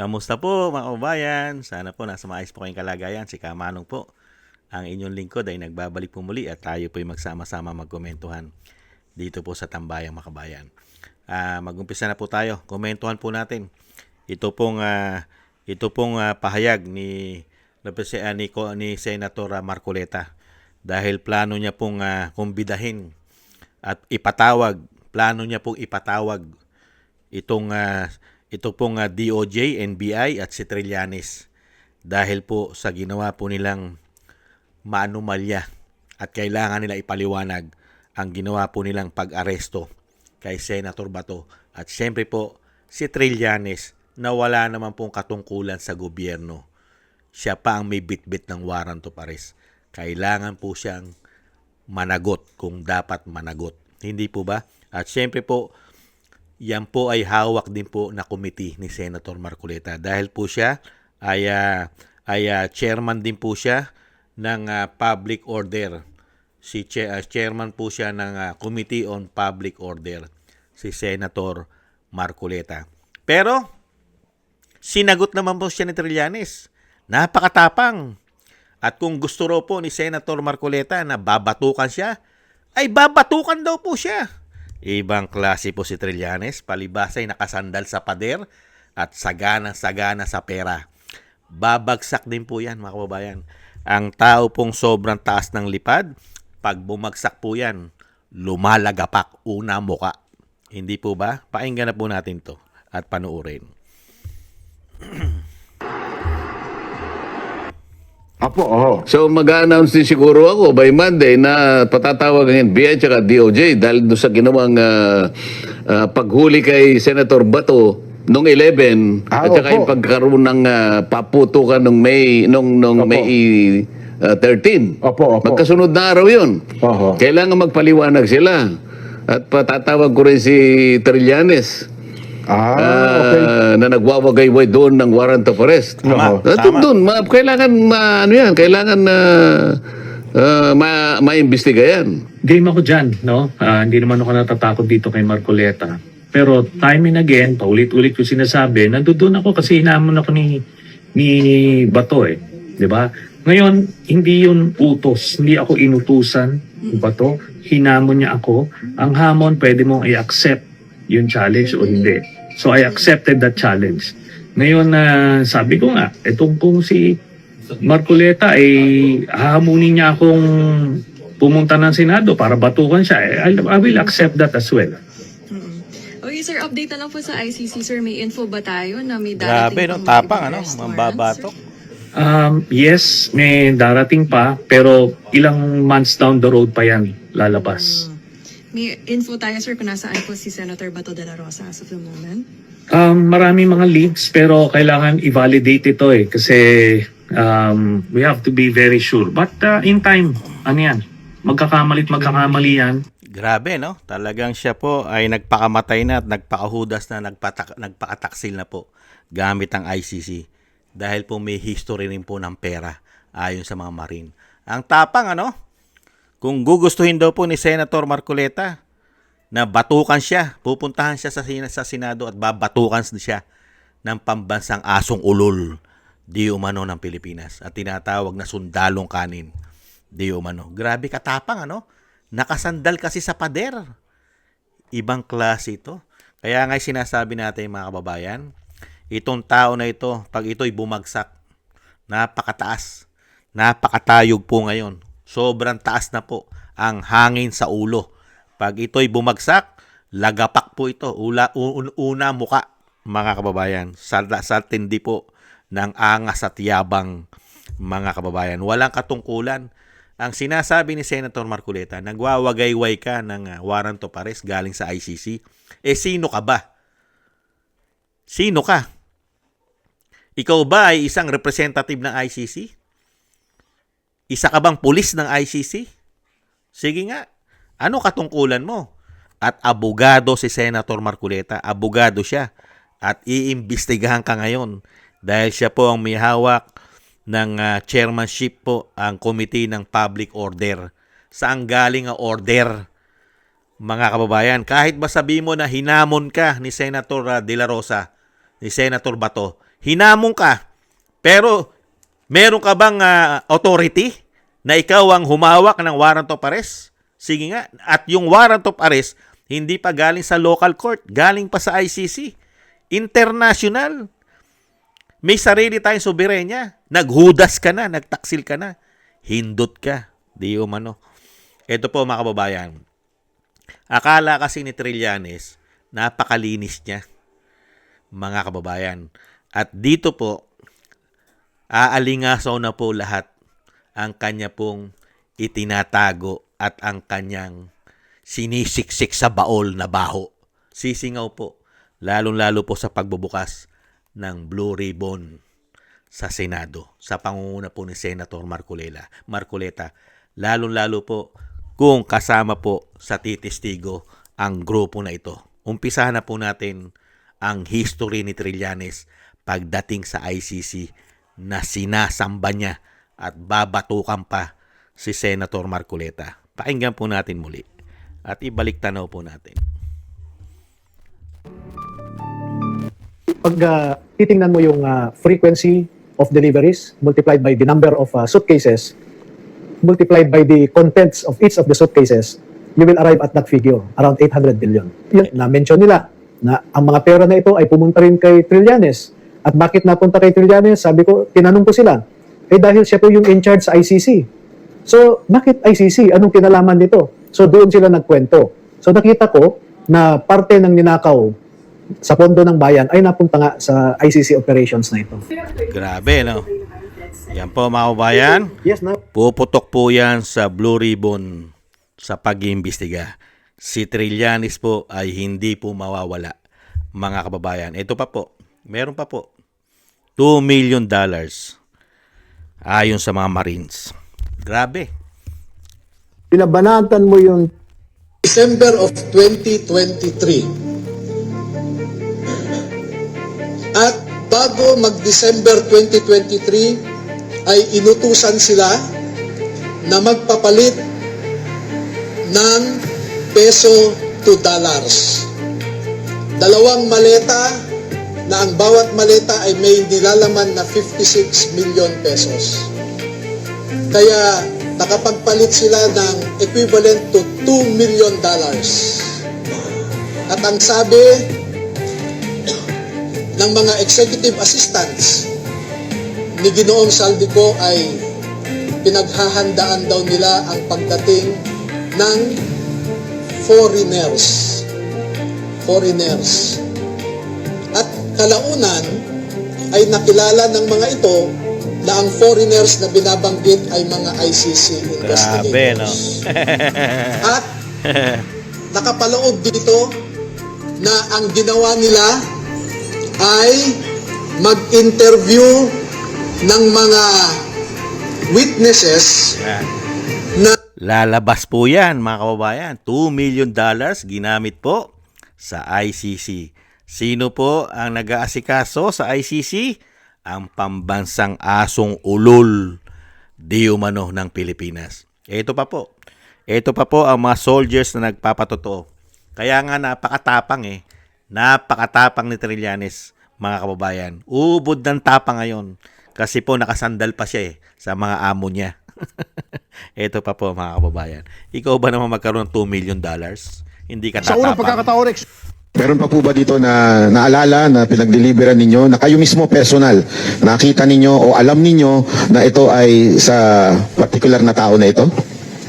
Kamusta po mga kababayan? Sana po nasa maayos po kayong kalagayan. Si Kamanong po, ang inyong lingkod ay nagbabalik po muli at tayo po ay magsama-sama magkomentuhan dito po sa Tambayang Makabayan. Mag-umpisa na po tayo. Komentuhan po natin. Ito pong pahayag ni Senator Marcoleta dahil plano niya pong kumbidahin at plano niya pong ipatawag itong ito pong DOJ, NBI at si Trillanes dahil po sa ginawa po nilang maanumalya at kailangan nila ipaliwanag ang ginawa po nilang pag-aresto kay Senator Bato at siyempre po si Trillanes na wala naman pong katungkulan sa gobyerno. Siya pa ang may bitbit ng warrant of arrest. Kailangan po siyang managot kung dapat managot. Hindi po ba? At siyempre po, yan po ay hawak din po na committee ni Senator Marcoleta dahil po siya ay chairman din po siya ng public order. Chairman po siya ng Committee on Public Order, si Senator Marcoleta. Pero sinagot naman po siya ni Trillanes. Napakatapang. At kung gusto raw po ni Senator Marcoleta na babatukan siya, ay babatukan daw po siya. Ibang klase po si Trillanes, palibasay nakasandal sa pader at sagana-sagana sa pera. Babagsak din po yan mga kababayan. Ang tao pong sobrang taas ng lipad, pag bumagsak po yan, lumalagapak una muka. Hindi po ba? Pakinggan na po natin to at panuurin. Apo, oo. So mag-a-announce din siguro ako by Monday na patatawag ang NBI at DOJ dahil doon sa ginawang paghuli kay Senator Bato nung 11 at saka opo. yung pagkaroon ng paputukan nung May 13. Opo, opo. Magkasunod na araw 'yun. Oho. Kailangan magpaliwanag sila. At patatawag ko rin si Trillanes. Okay. Na nagwawagayway doon ng warrant of arrest. Tama, Tama. tama. Doon, kailangan maimbestiga yan. Game ako dyan, no? Hindi naman ako natatakot dito kay Marcoleta. Pero time and again, paulit-ulit ko sinasabi, nandoon ako kasi hinamon ako ni Bato eh. 'Di ba? Ngayon, hindi yun utos. Hindi ako inutusan ni Bato. Hinamon niya ako. Ang hamon, pwede mong i-accept yung challenge o hindi. So I accepted that challenge. Ngayon, sabi ko nga, itong kung si Marcoleta ay hahamunin niya akong pumunta ng Senado para batukan siya. I will accept that as well. Okay, sir, update na lang po sa ICC, sir. May info ba tayo na may Grabe, no? darating Tapang, mga arrest warrants, Mambabatok. sir? Yes, may darating pa, pero ilang months down the road pa yan lalabas. May info tayo, sir, kung nasaan po si Senator Bato de la Rosa as of the moment? Marami mga leads pero kailangan i-validate ito eh kasi we have to be very sure. But in time, ano yan? Magkakamali yan. Grabe, no? Talagang siya po ay nagpakamatay na at nagpakahudas na, nagpakataksil na po gamit ang ICC. Dahil po may history rin po ng pera ayon sa mga Marine. Ang tapang, ano? Kung gugustuhin daw po ni Senator Marcoleta na batukan siya, pupuntahan siya sa Senado at babatukan siya ng pambansang asong ulol di umano ng Pilipinas at tinatawag na sundalong kanin di umano. Grabe katapang, ano? Nakasandal kasi sa pader. Ibang klase ito. Kaya nga sinasabi natin mga kababayan, itong tao na ito, pag ito'y bumagsak, napakataas, napakatayog po ngayon. Sobrang taas na po ang hangin sa ulo. Pag ito'y bumagsak, lagapak po ito. Una muka, mga kababayan. Sa tindi po ng angas at yabang, mga kababayan. Walang katungkulan. Ang sinasabi ni Senator Marcoleta, nagwawagayway ka ng warrant of arrest galing sa ICC. Sino ka ba? Sino ka? Ikaw ba ay isang representative ng ICC? Isa ka bang pulis ng ICC? Sige nga, ano katungkulan mo? At abogado si Senator Marcoleta, abogado siya. At iimbestigahan ka ngayon dahil siya po ang may hawak ng chairmanship po, ang Committee ng Public Order. Saan galing ang order? Mga kababayan, kahit ba sabihin mo na hinamon ka ni Senator De La Rosa, ni Senator Bato. Hinamon ka. Pero meron ka bang authority na ikaw ang humawak ng warrant of arrest? Sige nga. At yung warrant of arrest, hindi pa galing sa local court. Galing pa sa ICC. International. May sarili tayong soberenya. Naghudas ka na. Nagtaksil ka na. Hindot ka. Di umano. Ito po mga kababayan. Akala kasi ni Trillanes, napakalinis niya. Mga kababayan. At dito po, aalingasaw na po lahat ang kanya pong itinatago at ang kanyang sinisiksik sa baol na baho. Sisingaw po, lalong-lalo po sa pagbubukas ng Blue Ribbon sa Senado, sa pangunguna po ni Senator Marcoleta. Lalong-lalo po kung kasama po sa titistigo ang grupo na ito. Umpisahan na po natin ang history ni Trillanes pagdating sa ICC na sinasamba niya at babatukan pa si Senator Marcoleta. Pakinggan po natin muli at ibalik tanaw po natin. Pag titingnan mo yung frequency of deliveries multiplied by the number of suitcases multiplied by the contents of each of the suitcases, you will arrive at that figure, around 800 billion. Yun, na-mention nila na ang mga pera na ito ay pumunta rin kay Trillanes. At bakit napunta kay Trillanes? Sabi ko, tinanong ko sila, dahil siya po yung in charge sa ICC. So, bakit ICC? Anong kinalaman nito? So, doon sila nagkwento. So, nakita ko na parte ng ninakaw sa pondo ng bayan ay napunta nga sa ICC operations na ito. Grabe, no? Yan po mga kababayan. Yes, na. Puputok po yan sa Blue Ribbon sa pag-iimbestiga. Si Trillanes po ay hindi po mawawala, mga kababayan. Ito pa po, meron pa po, $2 million ayon sa mga Marines. Grabe. Pinabanatan mo yung December of 2023. At bago mag-December 2023, ay inutusan sila na magpapalit ng peso to dollars. 2 maleta na ang bawat maleta ay may nilalaman na 56 million pesos. Kaya nakapagpalit sila ng equivalent to $2 million. At ang sabi ng mga executive assistants ni Ginoong Saldico ay pinaghahandaan daw nila ang pagdating ng foreigners. At kalaunan ay nakilala ng mga ito na ang foreigners na binabanggit ay mga ICC investigators. Grabe, no? At nakapaloob dito na ang ginawa nila ay mag-interview ng mga witnesses Yan. na Lalabas po yan, mga kababayan. $2 million ginamit po sa ICC. Sino po ang nag-aasikaso sa ICC? Ang pambansang asong ulol di umano ng Pilipinas. Ito pa po ang mga soldiers na nagpapatotoo. Kaya nga napakatapang Napakatapang ni Trillanes, mga kababayan. Ubod ng tapang ngayon. Kasi po nakasandal pa siya sa mga amo niya. Ito pa po mga kababayan. Ikaw ba naman magkaroon ng $2 million? Hindi ka tatapang. sa unang pagkakataon, meron pa po ba dito na naalala na pinag-deliveran ninyo na kayo mismo personal nakita ninyo o alam ninyo na ito ay sa particular na tao na ito?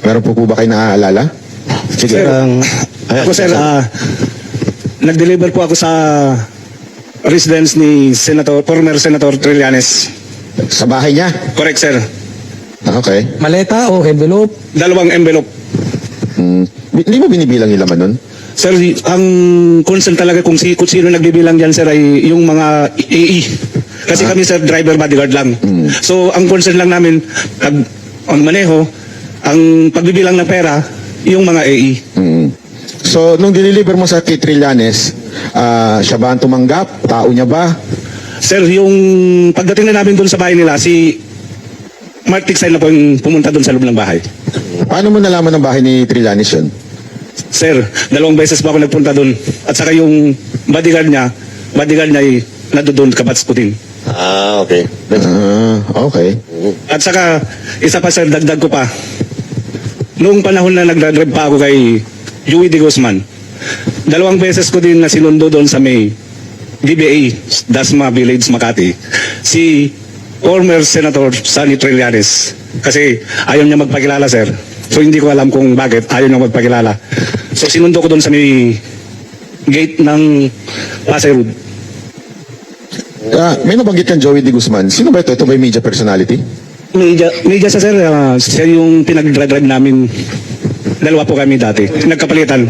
Meron po ba kayo naaalala? Sige. Sir, ako sir, nag-deliver po ako sa residence ni former Senator Trillanes. Sa bahay niya? Correct, sir. Okay. Maleta o envelope? 2 envelope. Hindi mo binibilang yung laman nun? Sir, ang concern talaga kung sino nagbibilang dyan, sir, ay yung mga AE. Kasi kami, sir, driver bodyguard lang. So, ang concern lang namin, ang maneho, ang pagbibilang ng pera, yung mga AE. So, nung diniliver mo sa kay Trillanes, siya ba ang tumanggap? Tao niya ba? Sir, yung pagdating na namin doon sa bahay nila, si Mark Tiksay na po yung pumunta doon sa loob ng bahay. Paano mo nalaman ng bahay ni Trillanes yun? Sir, 2 beses po ako nagpunta doon. At saka yung bodyguard niya ay nandoon kabats ko din. Okay. Okay. At saka, isa pa sir, dagdag ko pa. Noong panahon na nagdadrive pa ako kay Yui de Guzman, 2 beses ko din na sinundo doon sa may DBA, Dasma Village, Makati, si former Senator Sonny Trillanes. Kasi ayaw niya magpakilala, sir. So hindi ko alam kung bakit ayaw niya magpakilala. So sinundo ko doon sa may gate ng Pasay Road. May nabanggit kang Joey de Guzman. Sino ba ito? Ito ba yung media personality? Media sa sir, siya yung pinag-drive namin. 2 po kami dati. Nagkapalitan.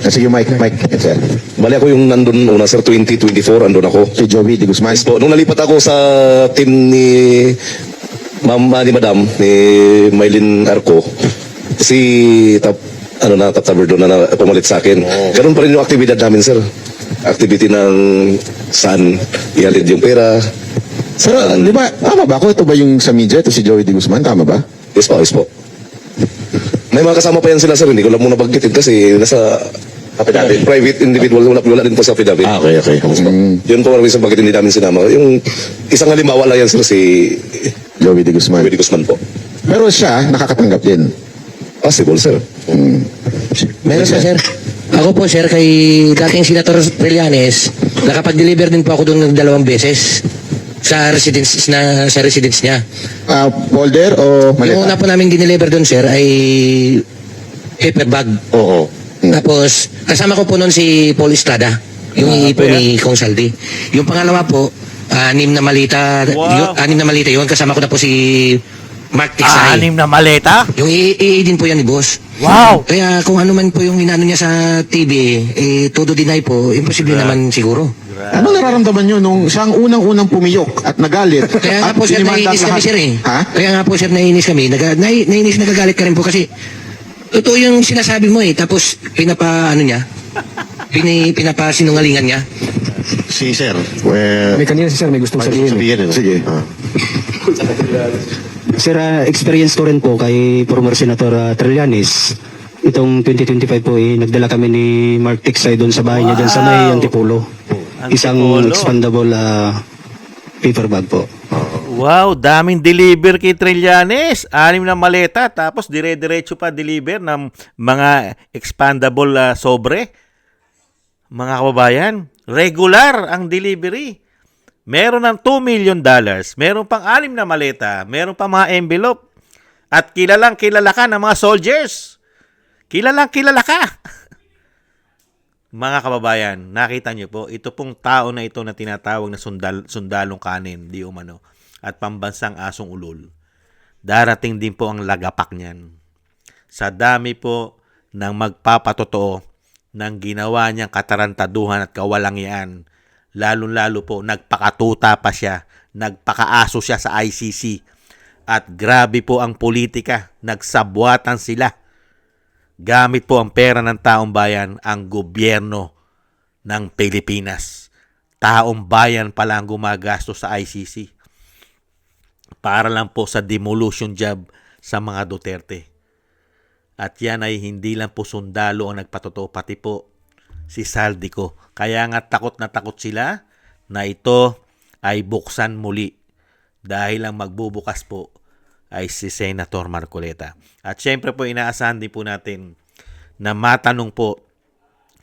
Sige, Mike. Sir. Bali ako yung nandun una, sir, 2024, andun ako. Si Joey de Guzman. Yes po, nung nalipat ako sa team ni Madam, ni Maylin Arco, Taber doon na pumalit sa akin. Ganun pa rin yung aktibidad namin, sir. Activity ng saan ihalid yung pera. Sir, di ba, tama ba ako? Ito ba yung sa media? Ito si Joey de Guzman, tama ba? Yes po, yes po. May mga kasama pa yan sila, sir. Hindi ko lang muna bagkitin kasi nasa private individual, wala din po sa affidavit. Okay. Yun po marami sa bakit hindi namin sinama. Yung isang halimbawa lang yan, sir, si Joey de Guzman. Joey de Guzman po. Pero siya, nakakatanggap din. Possible, sir. Meron pa, sir. Ako po, sir, kay dating Senator Trillanes, nakapag-deliver din po ako doon ng 2 beses sa residence niya. Folder o Yung maleta? una po namin dineliver doon, sir, ay paper bag. Oo. Tapos, kasama ko po noon si Paul Estrada, yung iipo ni Kong Saldi. Yung pangalawa po, 6 na malita, Wow. 6 na malita yun. Kasama ko na po si Mark Tiksay. 6 na maleta? Yung din po yan ni boss. Wow! Kaya kung ano man po yung inano niya sa TV, todo deny po, imposible naman siguro. Ano nararamdaman nyo nung siyang unang-unang pumiyok at nagalit? Kaya nga at po sir, dinimanda naiinis kami lahat? sir eh. Ha? Kaya nga po sir, naiinis kami. Naiinis, nagagalit ka rin po kasi totoo yung sinasabi mo eh. Tapos pinapasinungalingan niya. Si Sir. May kanina si Sir, may gustong sabihin. Sige. Sir, experience ko rin po kay former Senator Trillanes. Itong 2025 po, nagdala kami ni Mark Tiksay doon sa bahay niya dyan sa may Antipolo. Isang expandable paper bag po. Wow, daming deliver kay Trillanes. 6 na maleta, tapos dire-diretso pa deliver ng mga expandable sobre. Mga kababayan, regular ang delivery. Meron ng $2 million, meron pang 6 na maleta, meron pang mga envelope, at kilalang kilala ka ng mga soldiers. Kilalang kilala ka. Mga kababayan, nakita nyo po, ito pong tao na ito na tinatawag na sundalong kanin, di umano, at pambansang asong ulol. Darating din po ang lagapak niyan. Sa dami po ng magpapatotoo ng ginawa niyang katarantaduhan at kawalangian, lalo-lalo po, nagpakatuta pa siya, nagpakaaso siya sa ICC, at grabe po ang politika, nagsabwatan sila. Gamit po ang pera ng taong bayan, ang gobyerno ng Pilipinas. Taong bayan pala ang gumagastos sa ICC. Para lang po sa demolition job sa mga Duterte. At yan ay hindi lang po sundalo ang nagpatotoo, pati po si Saldico. Kaya nga takot na takot sila na ito ay buksan muli dahil ang magbubukas po ay si Senator Marcoleta. At syempre po inaasahan din po natin na matanong po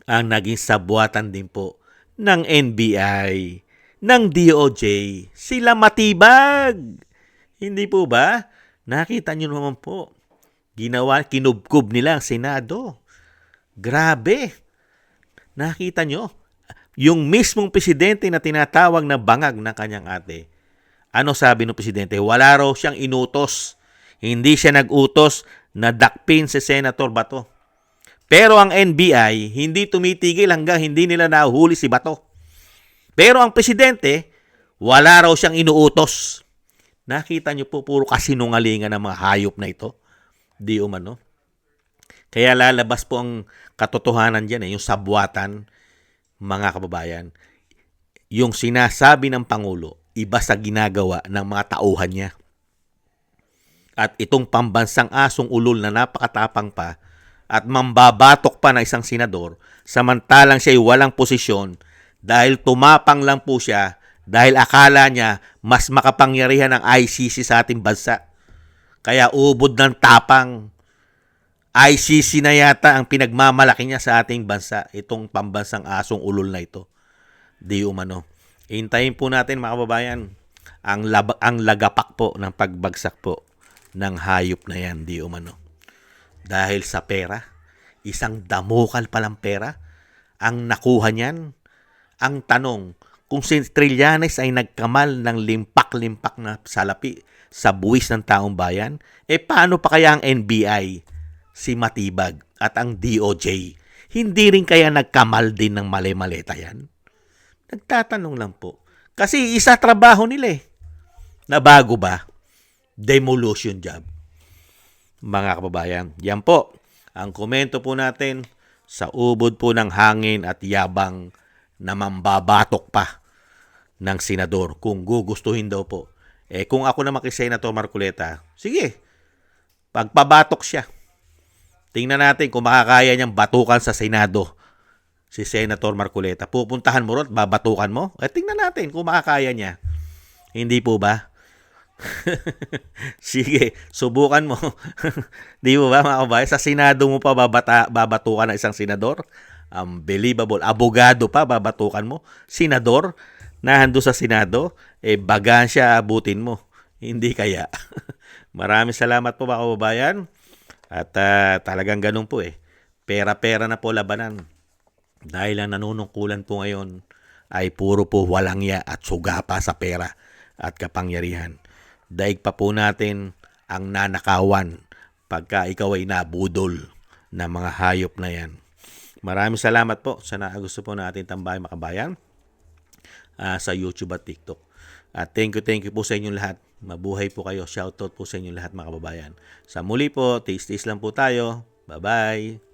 ang naging sabuatan din po ng NBI, ng DOJ. Sila matibag. Hindi po ba? Nakita nyo naman po. Kinubkub nila ang Senado. Grabe. Nakita nyo? Yung mismong presidente na tinatawag na bangag ng kanyang ate. Ano sabi ng presidente? Wala raw siyang inutos. Hindi siya nag-utos na dakpin si Senator Bato. Pero ang NBI, hindi tumitigil hanggang hindi nila nahuhuli si Bato. Pero ang presidente, wala raw siyang inuutos. Nakita nyo po, puro kasinungalingan ng mga hayop na ito. Di umano. Kaya lalabas po ang katotohanan dyan, yung sabwatan, mga kababayan. Yung sinasabi ng Pangulo, iba sa ginagawa ng mga tauhan niya. At itong pambansang asong ulol na napakatapang pa at mambabatok pa ng isang senador, samantalang siya ay walang posisyon, Dahil tumapang lang po siya, dahil akala niya mas makapangyarihan ang ICC sa ating bansa. Kaya ubod ng tapang. ICC na yata ang pinagmamalaki niya sa ating bansa, itong pambansang asong ulol na ito. Di umano. Hintayin po natin mga kababayan ang lagapak po ng pagbagsak po ng hayop na yan, di umano. Dahil sa pera, isang damukal palang pera, ang nakuha niyan. Ang tanong, kung si Trillanes ay nagkamal ng limpak-limpak na salapi sa buwis ng taong bayan, paano pa kaya ang NBI, si Matibag at ang DOJ? Hindi rin kaya nagkamal din ng mali-maleta yan? Nagtatanong lang po. Kasi isa trabaho nila Nabago ba? Demolition job. Mga kababayan, yan po ang komento po natin sa ubod po ng hangin at yabang na mambabatok pa ng senador kung gugustuhin daw po. Kung ako naman kay Senator Marcoleta, sige, pagpabatok siya. Tingnan natin kung makakaya niyang batukan sa Senado si Senator Marcoleta. Pupuntahan mo ron, babatukan mo? Tingnan natin kung makakaya niya. Hindi po ba? Sige, subukan mo. Di mo ba mga kabayan? Sa Senado mo pa babatukan ng isang senador? Unbelievable. Abogado pa babatukan mo? Senador? Nahando sa Senado? Bagaan siya abutin mo. Hindi kaya. Maraming salamat po mga kababayan. At talagang ganun po Pera-pera na po labanan. Dahil ang nanunungkulan po ngayon ay puro po walangya at suga pa sa pera at kapangyarihan. Daig pa po natin ang nanakawan pagka ikaw ay nabudol ng mga hayop na yan. Maraming salamat po sa gusto po natin tambay makabayan sa YouTube at TikTok. At thank you po sa inyong lahat. Mabuhay po kayo. Shoutout po sa inyong lahat mga kababayan. Sa muli po, taste lang po tayo. Bye-bye.